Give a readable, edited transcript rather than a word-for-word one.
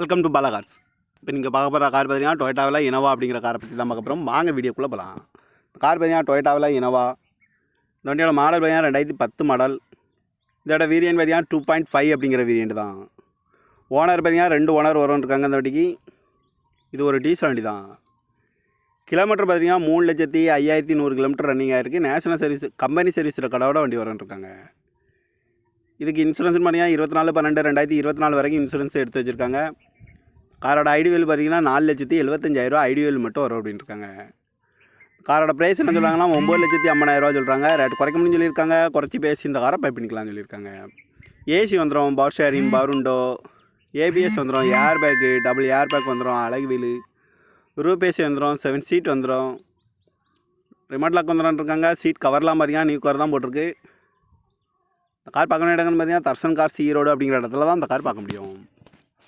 Welcome to Bala cars. இப்போ நீங்கள் பார்க்க போகிற கார் பார்த்தீங்கன்னா டொயோட்டாவில் இனோவா அப்படிங்கிற காரை பற்றி தான் பார்க்க போகிறோம். வாங்க வீடியோக்குள்ளே போகலாம். கார் பார்த்தீங்கன்னா டொயோட்டாவில் இனோவா. இந்த வண்டியோட மாடல் பார்த்தீங்கன்னா 2010 மாடல். இதோட வேரியன்ட் பார்த்தீங்கன்னா 2.5 அப்படிங்கிற வேரியன்ட் தான். ஓனர் பார்த்தீங்கன்னா 2 ஓனர் வரும்னு இருக்காங்க இந்த வண்டிக்கு. இது ஒரு டீசல் வண்டி தான். கிலோமீட்டர் பார்த்தீங்கன்னா 3,05,100 கிலோமீட்டர் ரன்னிங் ஆகிருக்கு. நேஷனல் சர்வீஸ் கம்பெனி சர்வீஸ் ரெக்கார்டோட வண்டி வரும்னு இருக்காங்க. இதுக்கு இன்சூரன்ஸ் பார்த்தீங்கன்னா 24/12/2024 வரைக்கும் இன்சூரன்ஸ் எடுத்து வச்சுருக்காங்க. காரோட ஐடிவேல் பார்த்தீங்கன்னா 4,75,000 ஐடிவேல் மட்டும் வரும் அப்படின்னு இருக்காங்க. காரோட ப்ரைஸ் என்ன சொல்கிறாங்கன்னா 9,50,000 சொல்கிறாங்க. ரேட் குறைக்க முடியும்னு சொல்லியிருக்காங்க. குறைச்சி பேசி இந்த காரை பை பண்ணிக்கலாம்னு சொல்லியிருக்காங்க. ஏசி வந்துடும், power steering, power window, ABS வந்துடும், air bag, double air bag வந்துடும், அழகு வீலு, ரூப் ஏசி வந்துடும், 7 சீட் வந்துடும், ரிமோட் லாக் வந்துடும் இருக்காங்க. சீட் கவர்லாம் பார்த்தீங்கன்னா நியூ கவர் தான் போட்டிருக்கு. இந்த கார் பார்க்க வேண்டிய இடங்கள்னு பார்த்தீங்கன்னா தர்சன் கார்ஸ் ஈரோடு அப்படிங்கிற இடத்துல தான் இந்த கார் பார்க்க முடியும்.